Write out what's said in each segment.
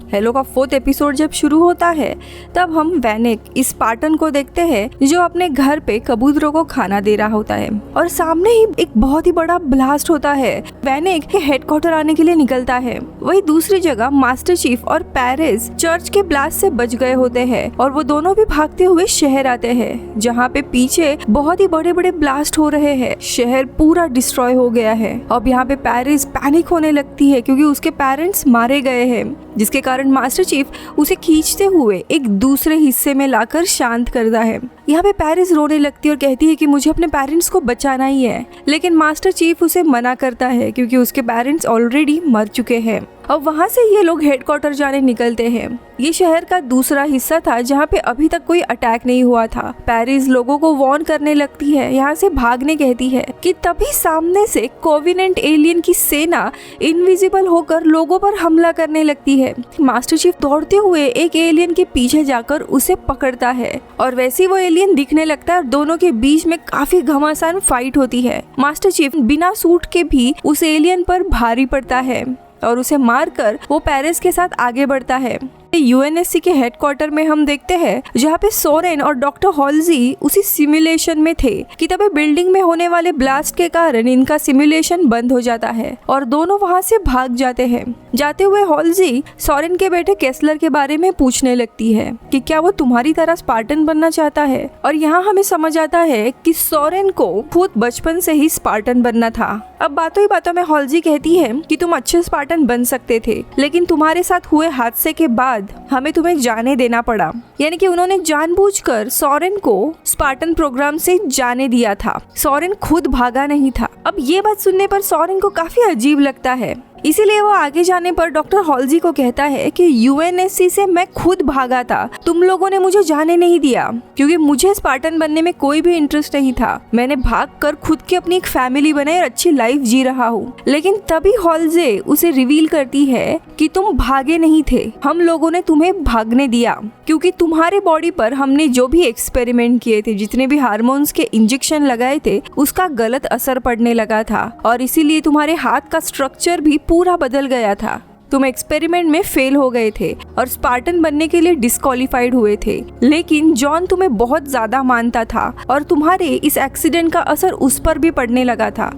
Hello का 4th episode जब शुरू होता है तब हम वैनेक इस स्पार्टन को देखते हैं जो अपने घर पे कबूतरों को खाना दे रहा होता है और सामने ही एक बहुत ही बड़ा ब्लास्ट होता है। वैनेक के हेडक्वार्टर आने के लिए निकलता है। वही दूसरी जगह मास्टर चीफ और पेरिस चर्च के ब्लास्ट से बच गए होते हैं और वो दोनों भी भागते हुए शहर आते हैं जहाँ पे पीछे बहुत ही बड़े बड़े ब्लास्ट हो रहे हैं। शहर पूरा डिस्ट्रॉय हो गया है। अब यहाँ पे पेरिस पैनिक होने लगती है क्योंकि उसके पेरेंट्स मारे गए हैं, जिसके कारण मास्टर चीफ उसे खींचते हुए एक दूसरे हिस्से में लाकर शांत करता है। यहाँ पे पेरिस रोने लगती है और कहती है कि मुझे अपने पेरेंट्स को बचाना ही है, लेकिन मास्टर चीफ उसे मना करता है क्योंकि उसके पेरेंट्स ऑलरेडी मर चुके हैं। अब वहाँ से ये लोग हेडक्वार्टर जाने निकलते हैं। ये शहर का दूसरा हिस्सा था जहाँ पे अभी तक कोई अटैक नहीं हुआ था। पेरिस लोगों को वार्न करने लगती है, यहाँ से भागने कहती है कि तभी सामने से कोविनेंट एलियन की सेना इनविजिबल होकर लोगों पर हमला करने लगती है। मास्टर चीफ दौड़ते हुए एक एलियन के पीछे जाकर उसे पकड़ता है और वैसे वो एलियन दिखने लगता है और दोनों के बीच में काफी घमासान फाइट होती है। मास्टर चीफ बिना सूट के भी उस एलियन पर भारी पड़ता है और उसे मारकर वो पेरिस के साथ आगे बढ़ता है। यूएनएससी के हेडक्वार्टर में हम देखते हैं जहाँ पे सोरेन और डॉक्टर हॉल्जी उसी सिमुलेशन में थे कि तभी बिल्डिंग में होने वाले ब्लास्ट के कारण इनका सिमुलेशन बंद हो जाता है और दोनों वहाँ से भाग जाते हैं। जाते हुए हॉल्जी सोरेन के बेटे केस्लर के बारे में पूछने लगती है कि क्या वो तुम्हारी तरह स्पार्टन बनना चाहता है, और यहाँ हमें समझ आता है कि सोरेन को खुद बचपन से ही स्पार्टन बनना था। अब बातों ही बातों में हॉल्जी कहती है कि तुम अच्छे स्पार्टन बन सकते थे, लेकिन तुम्हारे साथ हुए हादसे के बाद हमें तुम्हें जाने देना पड़ा। यानी कि उन्होंने जानबूझकर सोरेन को स्पार्टन प्रोग्राम से जाने दिया था। सोरेन खुद भागा नहीं था। अब ये बात सुनने पर सोरेन को काफी अजीब लगता है, इसीलिए वो आगे जाने पर डॉक्टर हॉल्जी को कहता है कि यूएनएससी से मैं खुद भागा था, तुम लोगों ने मुझे जाने नहीं दिया क्योंकि मुझे स्पार्टन बनने में कोई भी इंटरेस्ट नहीं था। मैंने भागकर खुद की अपनी एक फैमिली बनाई और अच्छी लाइफ जी रहा हूँ। लेकिन तभी हॉल्जे उसे रिवील करती है कि तुम भागे नहीं थे, हम लोगों ने तुम्हें भागने दिया क्योंकि तुम्हारे बॉडी पर हमने जो भी एक्सपेरिमेंट किए थे, जितने भी हार्मोन्स के इंजेक्शन लगाए थे, उसका गलत असर पड़ने लगा था और इसीलिए तुम्हारे हाथ का स्ट्रक्चर भी पूरा बदल गया था। तुम एक्सपेरिमेंट में फेल हो गए थे और स्पार्टन बनने के लिए डिस्क्वालीफाइड हुए थे, लेकिन जॉन तुम्हें बहुत ज्यादा मानता था और तुम्हारे इस एक्सीडेंट का असर उस पर भी पड़ने लगा था।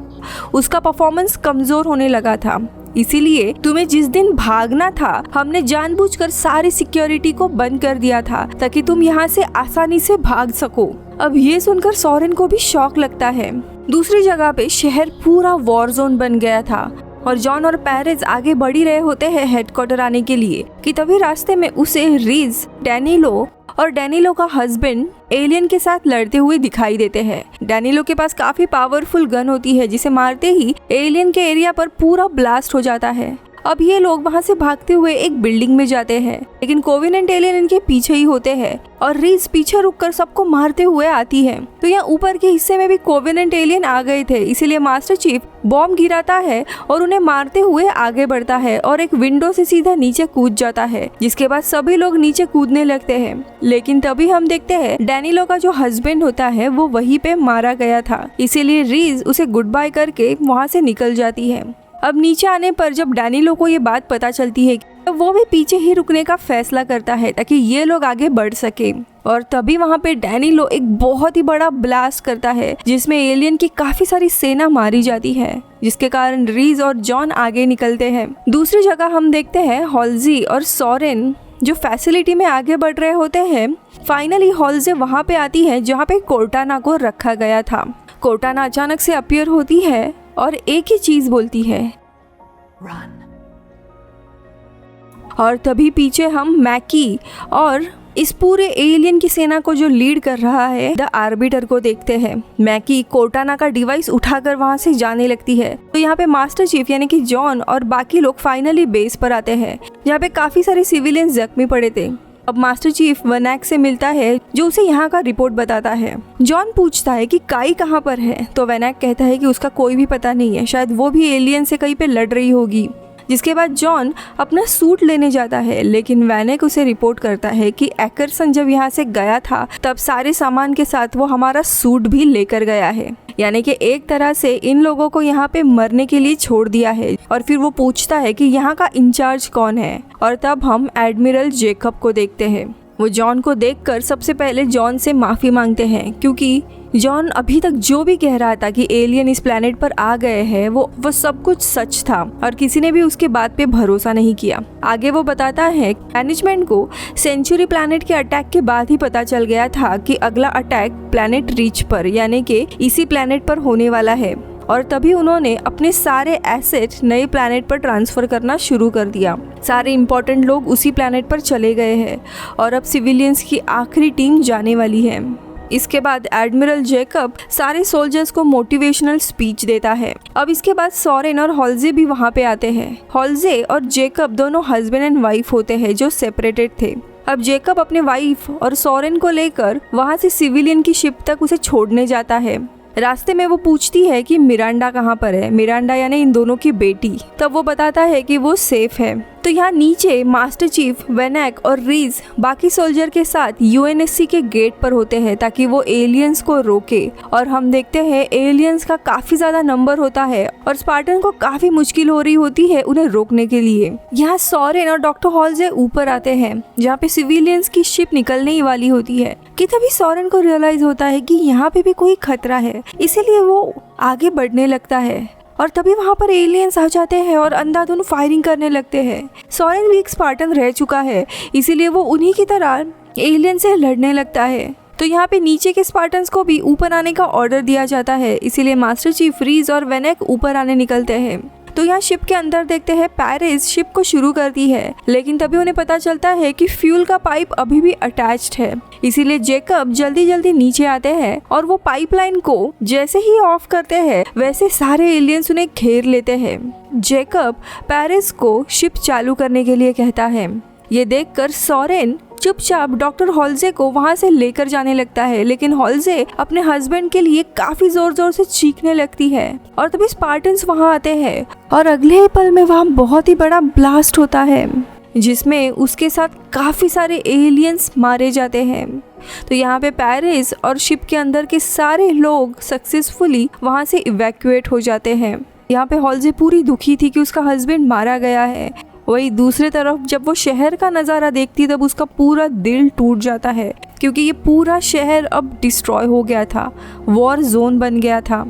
उसका परफॉर्मेंस कमजोर होने लगा था, इसीलिए तुम्हें जिस दिन भागना था हमने जानबूझकर सारी सिक्योरिटी को बंद कर दिया था ताकि तुम यहाँ से आसानी से भाग सको। अब ये सुनकर सोरेन को भी शॉक लगता है। दूसरी जगह पे शहर पूरा वॉर जोन बन गया था और जॉन और पेरिस आगे बढ़ ही रहे होते हैं हेडक्वार्टर आने के लिए कि तभी रास्ते में उसे रीज, डैनिलो और डैनिलो का हस्बैंड एलियन के साथ लड़ते हुए दिखाई देते हैं। डैनिलो के पास काफी पावरफुल गन होती है जिसे मारते ही एलियन के एरिया पर पूरा ब्लास्ट हो जाता है। अब ये लोग वहाँ से भागते हुए एक बिल्डिंग में जाते हैं, लेकिन कोविनेंट एलियन इनके पीछे ही होते हैं और रीज पीछे रुककर सबको मारते हुए आती है। तो यहाँ ऊपर के हिस्से में भी कोविनेंट एलियन आ गए थे, इसीलिए मास्टर चीफ बॉम्ब गिराता है और उन्हें मारते हुए आगे बढ़ता है और एक विंडो से सीधा नीचे कूद जाता है, जिसके बाद सभी लोग नीचे कूदने लगते हैं। लेकिन तभी हम देखते हैं डैनिलो का जो हस्बैंड होता है वो वहीं पे मारा गया था, इसीलिए रीज उसे गुड बाय करके वहाँ से निकल जाती है। अब नीचे आने पर जब डैनिलो को ये बात पता चलती है तो वो भी पीछे ही रुकने का फैसला करता है ताकि ये लोग आगे बढ़ सके। और तभी वहाँ पे डैनिलो एक बहुत ही बड़ा ब्लास्ट करता है जिसमें एलियन की काफी सारी सेना मारी जाती है, जिसके कारण रीज और जॉन आगे निकलते हैं। दूसरी जगह हम देखते हैं हॉल्जी और सोरेन जो फैसिलिटी में आगे बढ़ रहे होते हैं। फाइनली हॉल्जे वहाँ पे आती है जहाँ पे कोर्टाना को रखा गया था। कोर्टाना अचानक से अपीयर होती है और एक ही चीज बोलती है, रन। और तभी पीछे हम मैकी और इस पूरे एलियन की सेना को जो लीड कर रहा है द आर्बिटर को देखते हैं। मैकी कोर्टाना का डिवाइस उठाकर वहां से जाने लगती है। तो यहाँ पे मास्टर चीफ यानी कि जॉन और बाकी लोग फाइनली बेस पर आते हैं जहाँ पे काफी सारे सिविलियंस जख्मी पड़े थे। अब मास्टर चीफ वनैक से मिलता है जो उसे यहाँ का रिपोर्ट बताता है। जॉन पूछता है कि काई कहाँ पर है, तो वनैक कहता है कि उसका कोई भी पता नहीं है, शायद वो भी एलियन से कहीं पे लड़ रही होगी। जिसके बाद जॉन अपना सूट लेने जाता है, लेकिन वैनेक उसे रिपोर्ट करता है कि एकरसन जब यहाँ से गया था तब सारे सामान के साथ वो हमारा सूट भी लेकर गया है। यानी कि एक तरह से इन लोगों को यहाँ पे मरने के लिए छोड़ दिया है। और फिर वो पूछता है कि यहाँ का इंचार्ज कौन है, और तब हम एडमिरल जेकब को देखते हैं। वो जॉन को देखकर सबसे पहले जॉन से माफ़ी मांगते हैं, क्योंकि जॉन अभी तक जो भी कह रहा था कि एलियन इस प्लेनेट पर आ गए हैं वो सब कुछ सच था और किसी ने भी उसके बात पे भरोसा नहीं किया। आगे वो बताता है मैनेजमेंट को सेंचुरी प्लेनेट के अटैक के बाद ही पता चल गया था कि अगला अटैक प्लेनेट रीच पर यानी कि इसी प्लेनेट पर होने वाला है, और तभी उन्होंने अपने सारे एसेट नए प्लेनेट पर ट्रांसफ़र करना शुरू कर दिया। सारे इम्पोर्टेंट लोग उसी प्लेनेट पर चले गए हैं और अब सिविलियंस की आखिरी टीम जाने वाली है। इसके बाद एडमिरल जेकब सारे सोल्जर्स को मोटिवेशनल स्पीच देता है। अब इसके बाद सॉरेन और हॉल्जे भी वहाँ पे आते हैं। हॉल्जे और जेकब दोनों हस्बैंड एंड वाइफ होते हैं जो सेपरेटेड थे। अब जेकब अपने वाइफ और सॉरेन को लेकर वहाँ से सिविलियन की शिप तक उसे छोड़ने जाता है। रास्ते में वो पूछती है कि मिरांडा कहाँ पर है, मिरांडा यानी इन दोनों की बेटी। तब वो बताता है कि वो सेफ है। तो यहाँ नीचे मास्टर चीफ, वेनेक और रीज बाकी सोल्जर के साथ यूएनएससी के गेट पर होते हैं ताकि वो एलियंस को रोके, और हम देखते हैं एलियंस का काफी ज्यादा नंबर होता है और स्पार्टन को काफी मुश्किल हो रही होती है उन्हें रोकने के लिए। यहाँ सॉरेन और डॉक्टर हॉल्जे ऊपर आते हैं जहाँ पे सिविलियंस की शिप निकलने ही वाली होती है कि तभी सॉरेन को रियलाइज होता है कि यहाँ पे भी कोई खतरा है, इसीलिए वो आगे बढ़ने लगता है। और तभी वहाँ पर एलियंस आ जाते हैं और अंधाधुंध फायरिंग करने लगते हैं। सॉरेन भी एक स्पार्टन रह चुका है, इसीलिए वो उन्हीं की तरह एलियन से लड़ने लगता है। तो यहाँ पे नीचे के स्पार्टन्स को भी ऊपर आने का ऑर्डर दिया जाता है, इसीलिए मास्टर चीफ, रीज और वेनेक ऊपर आने निकलते हैं। तो यहाँ शिप के अंदर देखते हैं पैरिस शिप को शुरू करती है, लेकिन तभी उन्हें पता चलता है कि फ्यूल का पाइप अभी भी अटैच्ड है। इसीलिए जेकब जल्दी जल्दी नीचे आते हैं और वो पाइपलाइन को जैसे ही ऑफ करते हैं वैसे सारे एलियंस उन्हें घेर लेते हैं। जेकब पैरिस को शिप चालू करने के लिए कहता है। ये देखकर सॉरेन चुपचाप डॉक्टर हॉल्जे को वहाँ से लेकर जाने लगता है, लेकिन हॉल्जे अपने हस्बैंड के लिए काफी जोर जोर से चीखने लगती है। और तभी स्पार्टन्स वहाँ आते हैं और अगले ही पल में वहाँ बहुत ही बड़ा ब्लास्ट होता है जिसमें उसके साथ काफी सारे एलियंस मारे जाते हैं। तो यहाँ पे पैरिस और शिप के अंदर के सारे लोग सक्सेसफुली वहाँ से इवैक्यूएट हो जाते हैं। यहाँ पे हॉल्जे पूरी दुखी थी कि उसका हस्बैंड मारा गया है। वही दूसरी तरफ जब वो शहर का नज़ारा देखती तब उसका पूरा दिल टूट जाता है, क्योंकि ये पूरा शहर अब डिस्ट्रॉय हो गया था, वॉर जोन बन गया था।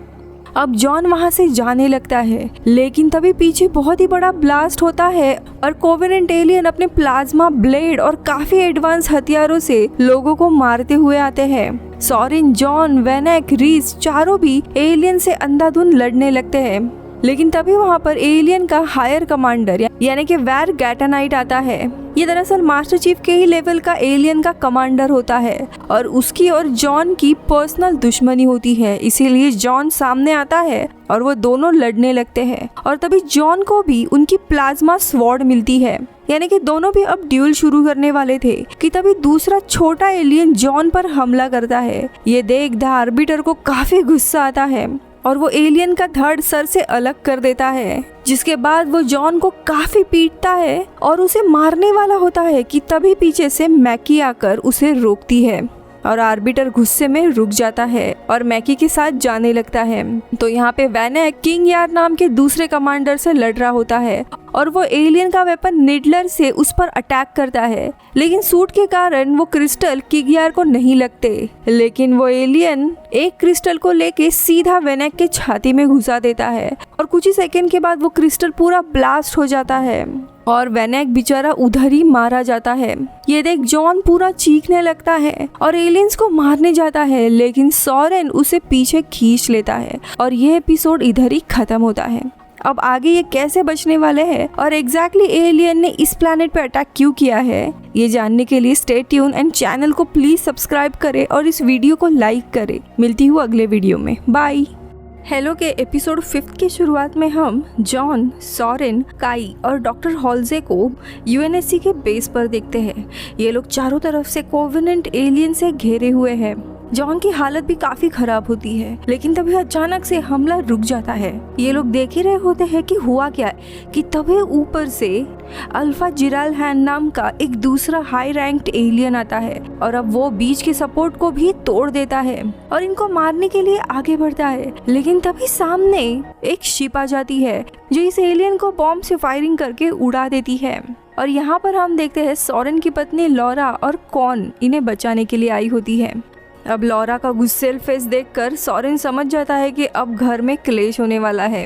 अब जॉन वहाँ से जाने लगता है, लेकिन तभी पीछे बहुत ही बड़ा ब्लास्ट होता है और कोवेनेंट एलियन अपने प्लाज्मा ब्लेड और काफी एडवांस हथियारों से लोगों को मारते हुए आते हैं। सॉरेन, जॉन, वेनेक, रीज चारों भी एलियन से अंधाधुंध लड़ने लगते हैं, लेकिन तभी वहाँ पर एलियन का हायर कमांडर यानी कि वैर गैटानाइट आता है। ये दरअसल मास्टर चीफ के ही लेवल का एलियन का कमांडर होता है और उसकी और जॉन की पर्सनल दुश्मनी होती है, इसीलिए जॉन सामने आता है और वो दोनों लड़ने लगते हैं। और तभी जॉन को भी उनकी प्लाज्मा स्वॉर्ड मिलती है, यानी कि दोनों भी अब ड्यूल शुरू करने वाले थे कि तभी दूसरा छोटा एलियन जॉन पर हमला करता है। ये देख द आर्बिटर को काफी गुस्सा आता है और वो एलियन का धड़ सर से अलग कर देता है, जिसके बाद वो जॉन को काफी पीटता है और उसे मारने वाला होता है कि तभी पीछे से मैकी आकर उसे रोकती है और आर्बिटर गुस्से में रुक जाता है और मैकी के साथ जाने लगता है। तो यहाँ पे वैनेक किंग यार नाम के दूसरे कमांडर से लड़ रहा होता है और वो एलियन का वेपन निडलर से उस पर अटैक करता है, लेकिन सूट के कारण वो क्रिस्टल किंग यार को नहीं लगते, लेकिन वो एलियन एक क्रिस्टल को लेके सीधा वेनेक के छाती में घुसा देता है और कुछ ही सेकंड के बाद वो क्रिस्टल पूरा ब्लास्ट हो जाता है और वेनेक बेचारा उधर ही मारा जाता है। ये देख जॉन पूरा चीखने लगता है और एलियंस को मारने जाता है, लेकिन सॉरेन उसे पीछे खींच लेता है और ये एपिसोड इधर ही खत्म होता है। अब आगे ये कैसे बचने वाले हैं और एग्जैक्टली एलियन ने इस प्लैनेट पे अटैक क्यों किया है, ये जानने के लिए स्टे ट्यून एंड चैनल को प्लीज सब्सक्राइब करें और इस वीडियो को लाइक करें। मिलती हूँ अगले वीडियो में, बाय। हेलो के एपिसोड 5 की शुरुआत में हम जॉन, सॉरेन, काई और डॉक्टर हॉल्जे को यूएनएससी के बेस पर देखते हैं। ये लोग चारों तरफ से कोवेनेंट एलियन से घेरे हुए हैं। जॉन की हालत भी काफी खराब होती है, लेकिन तभी अचानक से हमला रुक जाता है। ये लोग देख ही रहे होते हैं कि हुआ क्या है कि तभी ऊपर से अल्फा जिरालहैन नाम का एक दूसरा हाई रैंक्ड एलियन आता है और अब वो बीच के सपोर्ट को भी तोड़ देता है और इनको मारने के लिए आगे बढ़ता है। लेकिन तभी सामने एक शिप आ जाती है जो इस एलियन को बॉम्ब से फायरिंग करके उड़ा देती है। और यहाँ पर हम देखते हैं सोरेन की पत्नी लॉरा और कॉन इन्हें बचाने के लिए आई होती है। अब लॉरा का गुस्सेल फेस देखकर सोरेन समझ जाता है कि अब घर में क्लेश होने वाला है।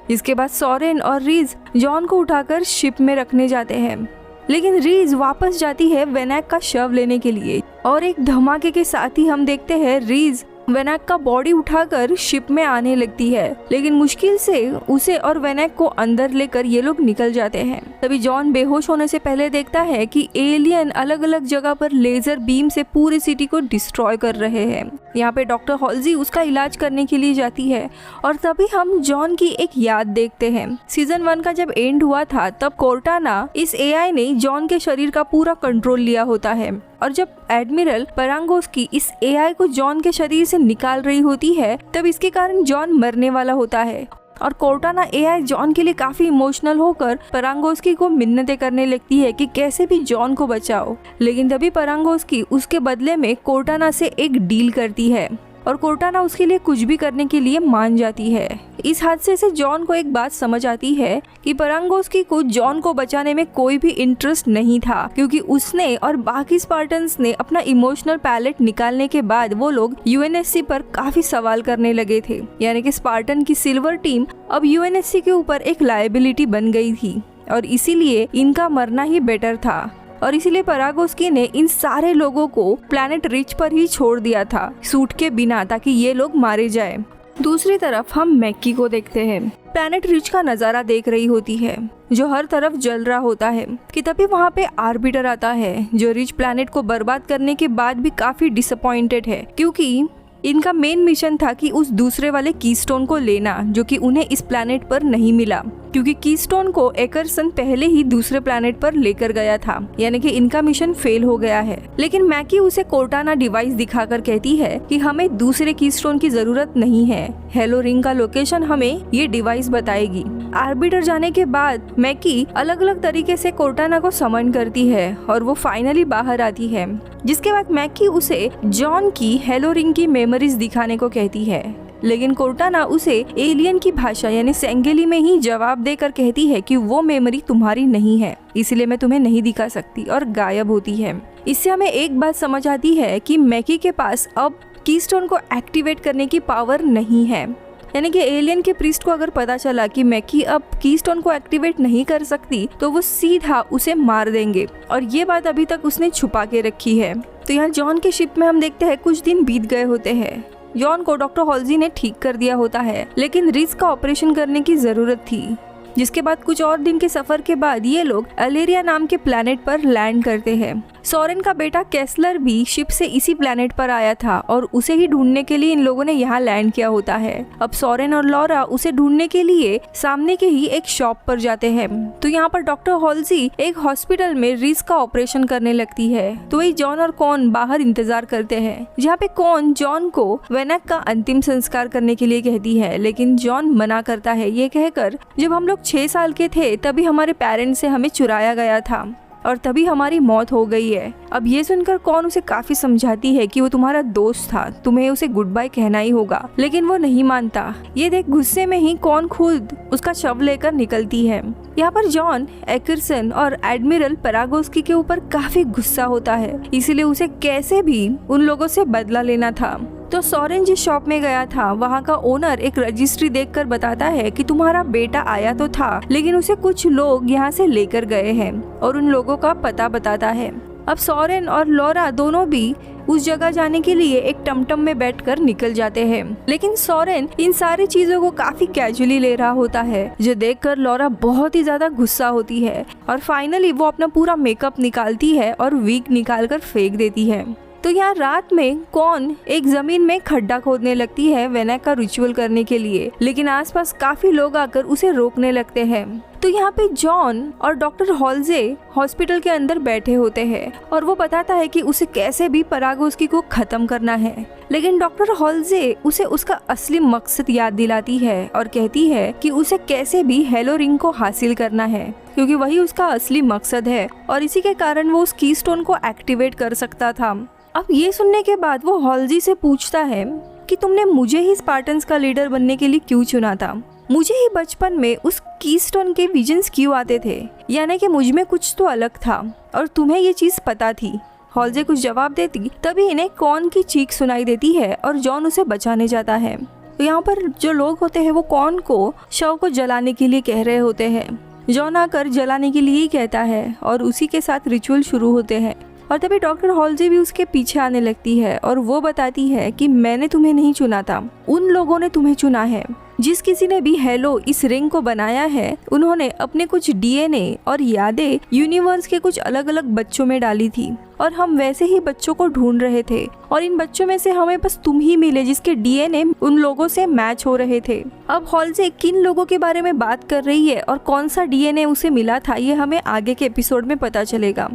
इसके बाद सोरेन और रीज जॉन को उठाकर शिप में रखने जाते हैं, लेकिन रीज वापस जाती है वेनेक का शव लेने के लिए और एक धमाके के साथ ही हम देखते हैं रीज वेनेक का बॉडी उठाकर शिप में आने लगती है, लेकिन मुश्किल से उसे और वेनेक को अंदर लेकर ये लोग निकल जाते हैं। तभी जॉन बेहोश होने से पहले देखता है कि एलियन अलग अलग जगह पर लेजर बीम से पूरी सिटी को डिस्ट्रॉय कर रहे हैं। यहाँ पे डॉक्टर हॉल्जी उसका इलाज करने के लिए जाती है और तभी हम जॉन की एक याद देखते हैं। सीजन 1 का जब एंड हुआ था तब कोर्टाना इस एआई ने जॉन के शरीर का पूरा कंट्रोल लिया होता है और जब एडमिरल परांगोस्की इस एआई को जॉन के शरीर से निकाल रही होती है तब इसके कारण जॉन मरने वाला होता है और कोर्टाना एआई जॉन के लिए काफी इमोशनल होकर परांगोस्की को मिन्नतें करने लगती है कि कैसे भी जॉन को बचाओ। लेकिन तभी परांगोस्की उसके बदले में कोर्टाना से एक डील करती है और कोर्टाना उसके लिए कुछ भी करने के लिए मान जाती है। इस हादसे से जॉन को एक बात समझ आती है कि परांगोस्की को जॉन को बचाने में कोई भी इंटरेस्ट नहीं था, क्योंकि उसने और बाकी स्पार्टन्स ने अपना इमोशनल पैलेट निकालने के बाद वो लोग यूएनएससी पर काफी सवाल करने लगे थे। यानी कि स्पार्टन की सिल्वर टीम अब यूएनएससी के ऊपर एक लायबिलिटी बन गई थी और इसीलिए इनका मरना ही बेटर था और इसीलिए परांगोस्की ने इन सारे लोगों को प्लैनेट रिच पर ही छोड़ दिया था सूट के बिना, ताकि ये लोग मारे जाए। दूसरी तरफ हम मैकी को देखते हैं। प्लैनेट रिच का नजारा देख रही होती है जो हर तरफ जल रहा होता है कि तभी वहाँ पे आर्बिटर आता है जो रिच प्लैनेट को बर्बाद करने के बाद भी काफी डिसअपॉइंटेड है, क्योंकि इनका मेन मिशन था कि उस दूसरे वाले कीस्टोन को लेना जो कि उन्हें इस प्लैनेट पर नहीं मिला, क्योंकि कीस्टोन को एकरसन पहले ही दूसरे प्लैनेट पर लेकर गया था। यानी कि इनका मिशन फेल हो गया है। लेकिन मैकी उसे कोर्टाना डिवाइस दिखाकर कहती है कि हमें दूसरे कीस्टोन की जरूरत नहीं है, हेलो रिंग का लोकेशन हमें ये डिवाइस बताएगी। आर्बिटर जाने के बाद मैकी अलग अलग तरीके से कोर्टाना को समन करती है और वो फाइनली बाहर आती है, जिसके बाद मैकी उसे जॉन की हेलो रिंग की मेमोरीज दिखाने को कहती है। लेकिन कोर्टाना उसे एलियन की भाषा यानी सेंगेली में ही जवाब देकर कहती है कि वो मेमोरी तुम्हारी नहीं है, इसलिए मैं तुम्हें नहीं दिखा सकती, और गायब होती है। इससे हमें एक बात समझ आती है कि मैकी के पास अब कीस्टोन को एक्टिवेट करने की पावर नहीं है। यानी कि एलियन के प्रीस्ट को अगर पता चला कि मैकी अब कीस्टोन को एक्टिवेट नहीं कर सकती तो वो सीधा उसे मार देंगे, और ये बात अभी तक उसने छुपा के रखी है। तो यहाँ जॉन के शिप में हम देखते हैं कुछ दिन बीत गए होते हैं। जॉन को डॉक्टर हॉल्जी ने ठीक कर दिया होता है, लेकिन रिज का ऑपरेशन करने की जरूरत थी, जिसके बाद कुछ और दिन के सफर के बाद ये लोग अलेरिया नाम के प्लैनेट पर लैंड करते हैं। सोरेन का बेटा केस्लर भी शिप से इसी प्लैनेट पर आया था और उसे ही ढूंढने के लिए इन लोगों ने यहाँ लैंड किया होता है। अब सोरेन और लॉरा उसे ढूंढने के लिए सामने के ही एक शॉप पर जाते हैं। तो यहाँ पर डॉक्टर हॉल्जी एक हॉस्पिटल में रिज का ऑपरेशन करने लगती है, तो वही जॉन और कॉन बाहर इंतजार करते हैं, जहाँ पे कॉन जॉन को वेनेक का अंतिम संस्कार करने के लिए कहती है, लेकिन जॉन मना करता है, ये कहकर जब हम लोग 6 साल के थे तभी हमारे पेरेंट्स से हमें चुराया गया था और तभी हमारी मौत हो गई है। अब ये सुनकर कॉन उसे काफी समझाती है कि वो तुम्हारा दोस्त था, तुम्हें उसे गुड बाय कहना ही होगा, लेकिन वो नहीं मानता। ये देख गुस्से में ही कॉन खुद उसका शव लेकर निकलती है। यहाँ पर जॉन एकरसन और एडमिरल परांगोस्की के ऊपर काफी गुस्सा होता है, इसीलिए उसे कैसे भी उन लोगों से बदला लेना था। तो सोरेन जिस शॉप में गया था वहाँ का ओनर एक रजिस्ट्री देखकर बताता है कि तुम्हारा बेटा आया तो था, लेकिन उसे कुछ लोग यहाँ से लेकर गए हैं, और उन लोगों का पता बताता है। अब सोरेन और लॉरा दोनों भी उस जगह जाने के लिए एक टमटम में बैठकर निकल जाते हैं, लेकिन सोरेन इन सारी चीजों को काफी कैजुअली ले रहा होता है, जो देखकर लॉरा बहुत ही ज्यादा गुस्सा होती है और फाइनली वो अपना पूरा मेकअप निकालती है और विग निकालकर फेंक देती है। तो यहाँ रात में कॉन एक जमीन में खड्डा खोदने लगती है वेनेक का रिचुअल करने के लिए, लेकिन आसपास काफी लोग आकर उसे रोकने लगते हैं। तो यहाँ पे जॉन और डॉक्टर हॉल्जे हॉस्पिटल के अंदर बैठे होते हैं और वो बताता है कि उसे कैसे भी परागोस्की को खत्म करना है। लेकिन डॉक्टर हॉल्जे उसे उसका असली मकसद याद दिलाती है और कहती है कि उसे कैसे भी हेलो रिंग को हासिल करना है, क्योंकि वही उसका असली मकसद है और इसी के कारण वो उस कीस्टोन को एक्टिवेट कर सकता था। अब ये सुनने के बाद वो हॉल्जी से पूछता है कि तुमने मुझे ही स्पार्टन्स का लीडर बनने के लिए क्यों चुना था? मुझे ही बचपन में उस कीस्टोन के विजन्स क्यों आते थे? यानी कि मुझ में कुछ तो अलग था और तुम्हें ये चीज पता थी। हॉल्जे कुछ जवाब देती तभी इन्हें कॉर्न की चीख सुनाई देती है और जॉन उसे बचाने जाता है। तो यहाँ पर जो लोग होते हैं वो कॉर्न को शव को जलाने के लिए कह रहे होते हैं। जॉन आकर जलाने के लिए ही कहता है और उसी के साथ रिचुअल शुरू होते हैं। और तभी डॉक्टर हॉल्जे भी उसके पीछे आने लगती है और वो बताती है कि मैंने तुम्हें नहीं चुना था, उन लोगों ने तुम्हें चुना है। जिस किसी ने भी हेलो इस रिंग को बनाया है उन्होंने अपने कुछ डीएनए और यादें यूनिवर्स के कुछ अलग अलग बच्चों में डाली थी और हम वैसे ही बच्चों को ढूंढ रहे थे और इन बच्चों में से हमें बस तुम ही मिले जिसके डीएनए उन लोगों से मैच हो रहे थे। अब हॉल्जे किन लोगों के बारे में बात कर रही है और कौन सा डीएनए उसे मिला था ये हमें आगे के एपिसोड में पता चलेगा।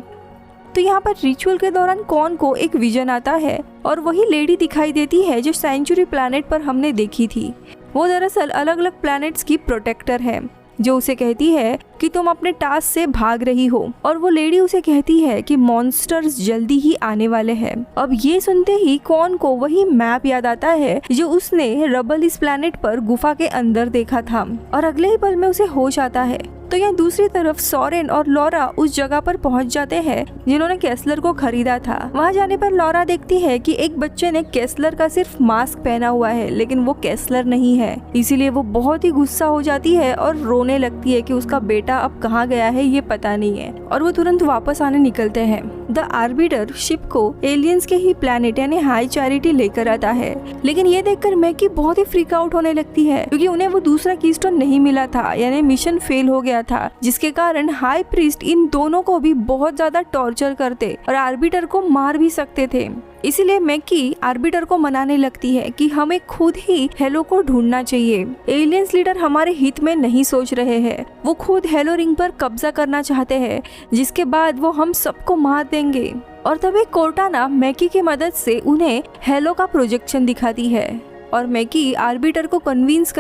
तो यहाँ पर रिचुअल के दौरान कॉर्न को एक विजन आता है और वही लेडी दिखाई देती है जो सेंचुरी प्लैनेट पर हमने देखी थी। वो दरअसल अलग अलग प्लैनेट्स की प्रोटेक्टर है जो उसे कहती है कि तुम अपने टास्क से भाग रही हो और वो लेडी उसे कहती है कि मॉन्स्टर्स जल्दी ही आने वाले हैं। अब ये सुनते ही कॉर्न को वही मैप याद आता है जो उसने रबल इस प्लैनेट पर गुफा के अंदर देखा था और अगले ही पल में उसे होश आता है। तो यहाँ दूसरी तरफ सोरेन और लॉरा उस जगह पर पहुंच जाते हैं जिन्होंने केस्लर को खरीदा था। वहां जाने पर लॉरा देखती है कि एक बच्चे ने केस्लर का सिर्फ मास्क पहना हुआ है लेकिन वो केस्लर नहीं है। इसीलिए वो बहुत ही गुस्सा हो जाती है और रोने लगती है कि उसका बेटा अब कहाँ गया है ये पता नहीं है और वो तुरंत वापस आने निकलते हैं। द आर्बिटर शिप को एलियंस के ही प्लैनेट यानी हाई चैरिटी लेकर आता है, लेकिन ये देखकर मैकी बहुत ही फ्रीक आउट होने लगती है क्योंकि उन्हें वो दूसरा कीस्टोन नहीं मिला था, यानी मिशन फेल हो गया था, जिसके कारण हाई प्रीस्ट इन दोनों को भी बहुत ज्यादा टॉर्चर करते और आर्बिटर को मार भी सकते थे। इसीलिए मैकी आर्बिटर को मनाने लगती है कि हमें खुद ही हेलो को ढूंढना चाहिए। एलियंस लीडर हमारे हित में नहीं सोच रहे हैं, वो खुद हेलो रिंग पर कब्जा करना चाहते हैं जिसके बाद वो हम सबको मार देंगे। और तभी कोर्टाना मैकी की मदद से उन्हें हेलो का प्रोजेक्शन दिखाती है और मैकी आर्बिटर को कन्विंस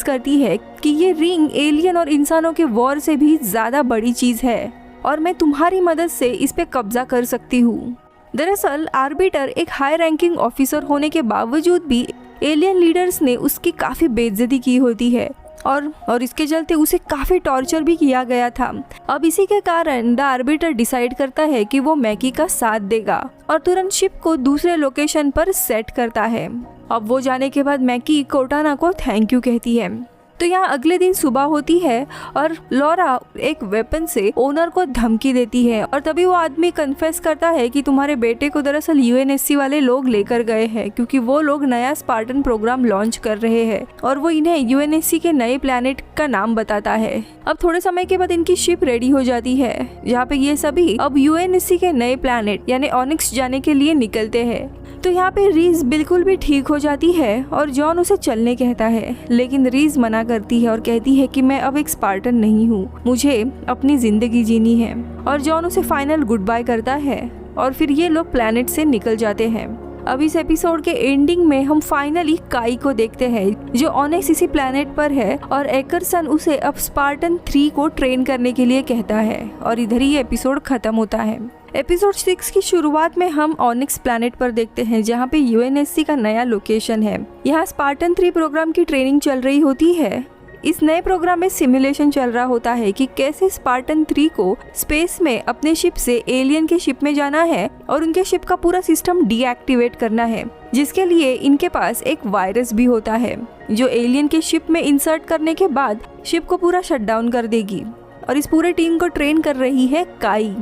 करती है कि ये रिंग एलियन और इंसानों के वॉर से भी ज्यादा बड़ी चीज है और मैं तुम्हारी मदद से इस पे कब्जा कर सकती हूँ। दरअसल आर्बिटर एक हाई रैंकिंग ऑफिसर होने के बावजूद भी एलियन लीडर्स ने उसकी काफी बेइज्जती की होती है और इसके चलते उसे काफी टॉर्चर भी किया गया था। अब इसी के कारण द आर्बिटर डिसाइड करता है कि वो मैकी का साथ देगा और तुरंत शिप को दूसरे लोकेशन पर सेट करता है। अब वो जाने के बाद मैकी कोर्टाना को थैंक यू कहती है। तो यहाँ अगले दिन सुबह होती है और लॉरा एक वेपन से ओनर को धमकी देती है और तभी वो आदमी कन्फेस करता है कि तुम्हारे बेटे को दरअसल यूएनएससी वाले लोग लेकर गए हैं क्योंकि वो लोग नया स्पार्टन प्रोग्राम लॉन्च कर रहे हैं और वो इन्हें यूएनएससी के नए प्लैनेट का नाम बताता है। अब थोड़े समय के बाद इनकी शिप रेडी हो जाती है जहाँ पे ये सभी अब यूएनएससी के नए प्लैनेट यानी ऑनिक्स जाने के लिए निकलते हैं। तो यहाँ पे रीज बिल्कुल भी ठीक हो जाती है और जॉन उसे चलने कहता है, लेकिन रीज मना करती है और कहती है कि मैं अब एक स्पार्टन नहीं हूँ, मुझे अपनी जिंदगी जीनी है। और जॉन उसे फाइनल गुड बाय करता है और फिर ये लोग प्लैनेट से निकल जाते हैं। अब इस एपिसोड के एंडिंग में हम फाइनली काई को देखते हैं जो ऑनिक्स इसी प्लैनेट पर है और एकरसन उसे अब स्पार्टन 3 को ट्रेन करने के लिए कहता है और इधर ही एपिसोड खत्म होता है। एपिसोड 6 की शुरुआत में हम ऑनिक्स प्लैनेट पर देखते हैं जहाँ पे यूएनएससी का नया लोकेशन है। यहाँ स्पार्टन 3 प्रोग्राम की ट्रेनिंग चल रही होती है। इस नए प्रोग्राम में सिमुलेशन चल रहा होता है कि कैसे स्पार्टन 3 को स्पेस में अपने शिप से एलियन के शिप में जाना है और उनके शिप का पूरा सिस्टम डीएक्टिवेट करना है, जिसके लिए इनके पास एक वायरस भी होता है जो एलियन के शिप में इंसर्ट करने के बाद शिप को पूरा शट डाउन कर देगी। और इस पूरे टीम को ट्रेन कर रही है काई।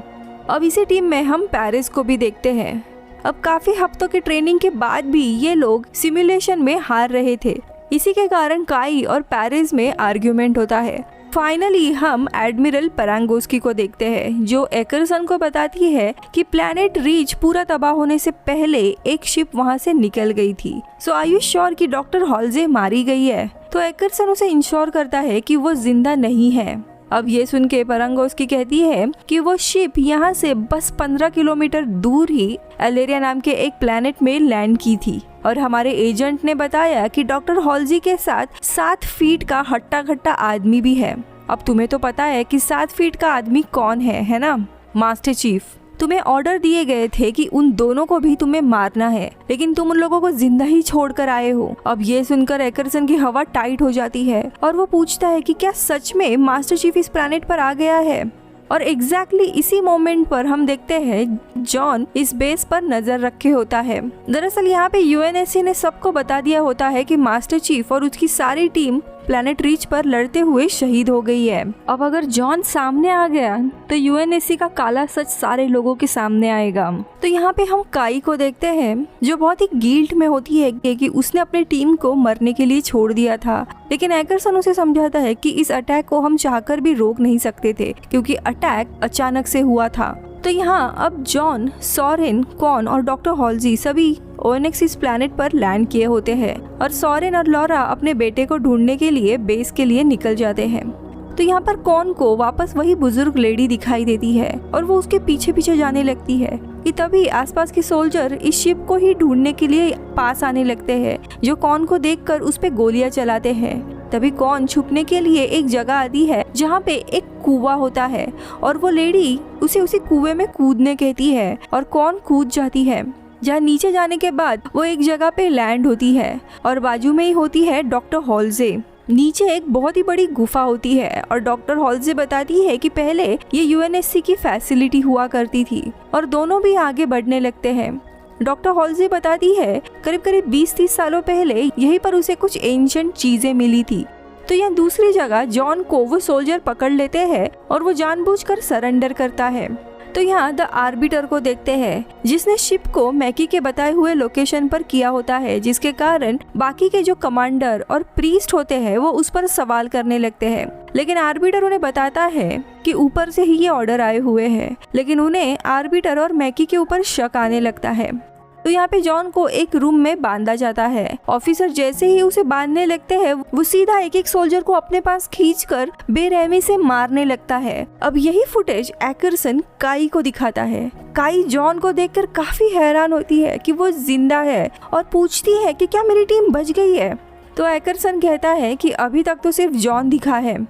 अब इसी टीम में हम पेरिस को भी देखते हैं। अब काफी हफ्तों की ट्रेनिंग के बाद भी ये लोग सिमुलेशन में हार रहे थे। इसी के कारण काई और पेरिस में आर्ग्यूमेंट होता है। फाइनली हम एडमिरल परांगोस्की को देखते हैं, जो एकरसन को बताती है कि प्लैनेट रीच पूरा तबाह होने से पहले एक शिप वहां से निकल गई थी। सो आर यू श्योर कि डॉक्टर हॉलजे मारी गई है? तो एकरसन उसे इंश्योर करता है कि वो जिंदा नहीं है। अब ये सुन के परांगोस्की कहती है कि वो शिप यहाँ से बस 15 किलोमीटर दूर ही एलेरिया नाम के एक प्लैनेट में लैंड की थी, और हमारे एजेंट ने बताया कि डॉक्टर हॉलजी के साथ 7 फीट का हट्टा खट्टा आदमी भी है। अब तुम्हें तो पता है कि 7 फीट का आदमी कौन है ना? Master chief. तुम्हें ऑर्डर दिए गए थे कि उन दोनों को भी तुम्हें मारना है, लेकिन तुम उन लोगों को जिंदा ही छोड़कर आए हो। अब ये सुनकर एकरसन की हवा टाइट हो जाती है और वो पूछता है कि क्या सच में मास्टर चीफ इस प्लैनेट पर आ गया है? और एग्जैक्टली इसी मोमेंट पर हम देखते हैं जॉन इस बेस पर नजर रखे होता है। दरअसल यहाँ पे यूएनएससी ने सबको बता दिया होता है कि मास्टर चीफ और उसकी सारी टीम प्लैनेट रीच पर लड़ते हुए शहीद हो गई है। अब अगर जॉन सामने आ गया तो यूएनएससी का काला सच सारे लोगों के सामने आएगा। तो यहाँ पे हम काई को देखते हैं, जो बहुत ही गिल्ट में होती है कि उसने अपनी टीम को मरने के लिए छोड़ दिया था, लेकिन एकरसन उसे समझाता है कि इस अटैक को हम चाहकर भी रोक नहीं सकते थे, क्योंकि अटैक अचानक से हुआ था। तो यहाँ अब जॉन, सोरेन, कॉन और डॉक्टर हॉलजी सभी ओएनएक्स इस प्लैनेट पर लैंड किए होते हैं, और सोरेन और लॉरा अपने बेटे को ढूंढने के लिए बेस के लिए निकल जाते हैं। तो यहाँ पर कॉन को वापस वही बुजुर्ग लेडी दिखाई देती है और वो उसके पीछे पीछे जाने लगती है कि तभी आसपास के सोल्जर इस शिप को ही ढूंढने के लिए पास आने लगते हैं, जो कॉन को देखकर उस पे गोलियां चलाते हैं। तभी कॉन छुपने के लिए एक जगह आती है जहाँ पे एक कुआं होता है, और वो लेडी उसे उसी कुएं में कूदने कहती है और कॉन कूद जाती है, जहाँ नीचे जाने के बाद वो एक जगह पे लैंड होती है और बाजू में ही होती है डॉक्टर हॉलजे। नीचे एक बहुत ही बड़ी गुफा होती है और डॉक्टर हॉलजे बताती है कि पहले ये यूएनएससी की फैसिलिटी हुआ करती थी, और दोनों भी आगे बढ़ने लगते हैं। डॉक्टर हॉलजे बताती है करीब करीब 20-30 सालों पहले यहीं पर उसे कुछ एंशिएंट चीजें मिली थी। तो यहाँ दूसरी जगह जॉन को वो सोल्जर पकड़ लेते हैं और वो जानबूझकर सरेंडर करता है। तो यहाँ द आर्बिटर को देखते हैं, जिसने शिप को मैकी के बताए हुए लोकेशन पर किया होता है, जिसके कारण बाकी के जो कमांडर और प्रीस्ट होते हैं वो उस पर सवाल करने लगते हैं। लेकिन आर्बिटर उन्हें बताता है कि ऊपर से ही ये ऑर्डर आए हुए हैं, लेकिन उन्हें आर्बिटर और मैकी के ऊपर शक आने लगता है। तो यहाँ पे जॉन को एक रूम में बांधा जाता है। ऑफिसर जैसे ही उसे बांधने लगते हैं, वो सीधा एक एक सोल्जर को अपने पास खींचकर बेरहमी से मारने लगता है। अब यही फुटेज एकरसन काई को दिखाता है। काई जॉन को देखकर काफी हैरान होती है कि वो जिंदा है और पूछती है कि क्या मेरी टीम बच गई है। तो एकरसन कहता है कि अभी तक तो सिर्फ जॉन दिखा है।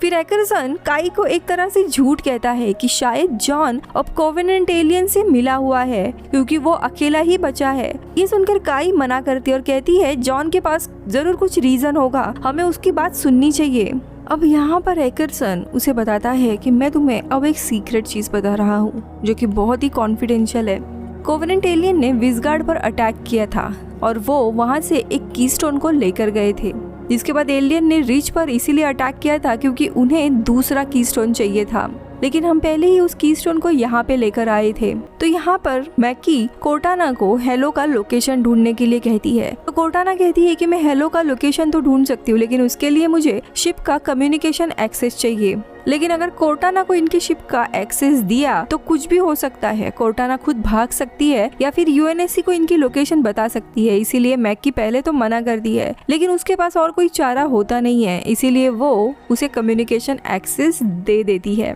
फिर एकरसन काई को एक तरह से झूठ कहता है कि शायद जॉन अब कोवेनेंट एलियन से मिला हुआ है, क्योंकि वो अकेला ही बचा है। ये सुनकर काई मना करती है और कहती है जॉन के पास जरूर कुछ रीजन होगा, हमें उसकी बात सुननी चाहिए। अब यहाँ पर एकरसन उसे बताता है कि मैं तुम्हें अब एक सीक्रेट चीज बता रहा हूँ, जो कि बहुत ही कॉन्फिडेंशियल है। कोवेनेंट एलियन ने विजगार्ड पर अटैक किया था और वो वहाँ से एक कीस्टोन को लेकर गए थे, जिसके बाद एलियन ने रिच पर इसीलिए अटैक किया था क्योंकि उन्हें दूसरा कीस्टोन चाहिए था, लेकिन हम पहले ही उस कीस्टोन को यहाँ पे लेकर आए थे। तो यहाँ पर मैकी कोर्टाना को हेलो का लोकेशन ढूंढने के लिए कहती है। तो कोर्टाना कहती है कि मैं हेलो का लोकेशन तो ढूंढ सकती हूँ, लेकिन उसके लिए मुझे शिप का कम्युनिकेशन एक्सेस चाहिए। लेकिन अगर कोर्टाना को इनकी शिप का एक्सेस दिया तो कुछ भी हो सकता है। कोर्टाना खुद भाग सकती है या फिर यूएनएससी को इनकी लोकेशन बता सकती है। इसीलिए मैकी पहले तो मना करती है, लेकिन उसके पास और कोई चारा होता नहीं है, इसीलिए वो उसे कम्युनिकेशन एक्सेस दे देती है।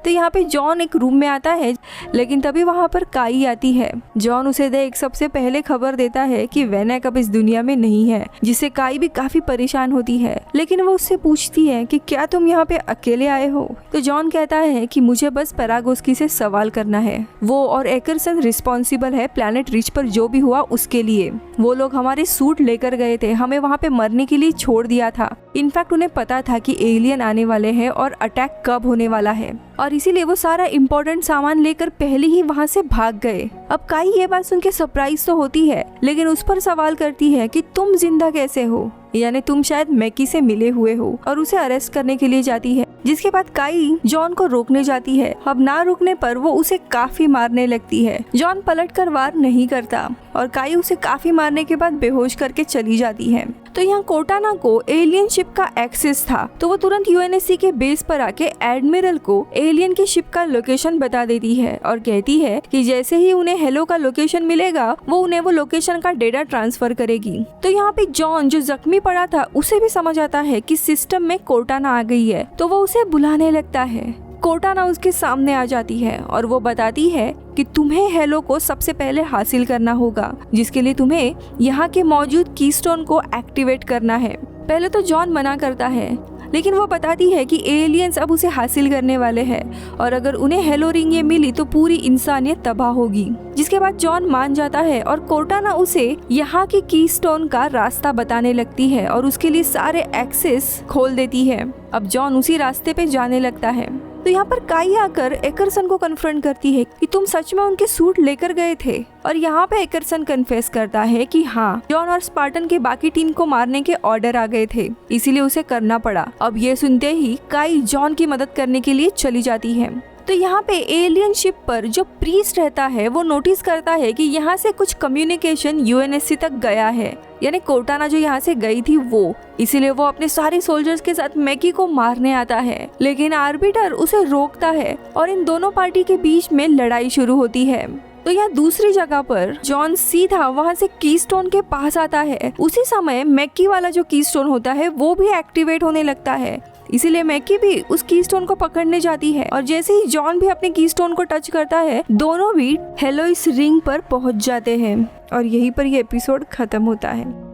तो यहाँ पे जॉन एक रूम में आता है, लेकिन तभी वहाँ पर काई आती है। जॉन उसे देख सबसे पहले खबर देता है कि वेनेक अब इस दुनिया में नहीं है, जिससे काई भी काफी परेशान होती है। लेकिन वो उससे पूछती है कि क्या तुम यहाँ पे अकेले आए हो? तो जॉन कहता है कि मुझे बस परागोस्की से सवाल करना है। वो और एकरसन रिस्पॉन्सिबल है प्लैनेट रिच पर जो भी हुआ उसके लिए। वो लोग हमारे सूट लेकर गए थे, हमें वहाँ पे मरने के लिए छोड़ दिया था। इनफैक्ट उन्हें पता था कि एलियन आने वाले हैं और अटैक कब होने वाला है, और इसीलिए वो सारा इम्पोर्टेंट सामान लेकर पहले ही वहाँ से भाग गए। अब काई ये बात सुन के सरप्राइज तो होती है, लेकिन उस पर सवाल करती है कि तुम जिंदा कैसे हो? यानी तुम शायद मैकी से मिले हुए हो, और उसे अरेस्ट करने के लिए जाती है। जिसके बाद काई जॉन को रोकने जाती है। अब ना रुकने पर वो उसे काफी मारने लगती है। जॉन पलटकर वार नहीं करता और काई उसे काफी मारने के बाद बेहोश करके चली जाती है। तो यहाँ कोर्टाना को एलियन शिप का एक्सेस था, तो वो तुरंत यूएनएससी के बेस पर आके एडमिरल को एलियन की शिप का लोकेशन बता देती है और कहती है कि जैसे ही उन्हें हेलो का लोकेशन मिलेगा वो उन्हें वो लोकेशन का डेटा ट्रांसफर करेगी। तो यहाँ पे जॉन जो जख्मी पड़ा था उसे भी समझ आता है कि सिस्टम में कोर्टाना आ गई है, तो वो उसे बुलाने लगता है। कोर्टाना उसके सामने आ जाती है और वो बताती है कि तुम्हें हेलो को सबसे पहले हासिल करना होगा, जिसके लिए तुम्हें यहाँ के मौजूद कीस्टोन को एक्टिवेट करना है। पहले तो जॉन मना करता है, लेकिन वो बताती है कि एलियंस अब उसे हासिल करने वाले हैं और अगर उन्हें हेलो रिंग ये मिली तो पूरी इंसानियत तबाह होगी। जिसके बाद जॉन मान जाता है और कोर्टाना उसे यहाँ की कीस्टोन का रास्ता बताने लगती है और उसके लिए सारे एक्सेस खोल देती है। अब जॉन उसी रास्ते पे जाने लगता है। तो यहाँ पर काई आकर एकरसन को कन्फ्रंट करती है कि तुम सच में उनके सूट लेकर गए थे, और यहाँ पे एकरसन कन्फेस करता है कि हाँ, जॉन और स्पार्टन के बाकी टीम को मारने के ऑर्डर आ गए थे, इसीलिए उसे करना पड़ा। अब ये सुनते ही काई जॉन की मदद करने के लिए चली जाती है। तो यहाँ पे एलियन शिप पर जो प्रीस्ट रहता है वो नोटिस करता है कि यहाँ से कुछ कम्युनिकेशन यूएनएससी तक गया है, यानी कोर्टाना जो यहाँ से गई थी वो, इसीलिए वो अपने सारे सोल्जर्स के साथ मैकी को मारने आता है। लेकिन आर्बिटर उसे रोकता है और इन दोनों पार्टी के बीच में लड़ाई शुरू होती है। तो यहाँ दूसरी जगह पर जॉन सीधा वहाँ से कीस्टोन के पास आता है। उसी समय मैकी वाला जो कीस्टोन होता है वो भी एक्टिवेट होने लगता है, इसीलिए मैकी भी उस कीस्टोन को पकड़ने जाती है और जैसे ही जॉन भी अपने कीस्टोन को टच करता है दोनों भी हेलोइस रिंग पर पहुंच जाते हैं और यहीं पर ये एपिसोड खत्म होता है।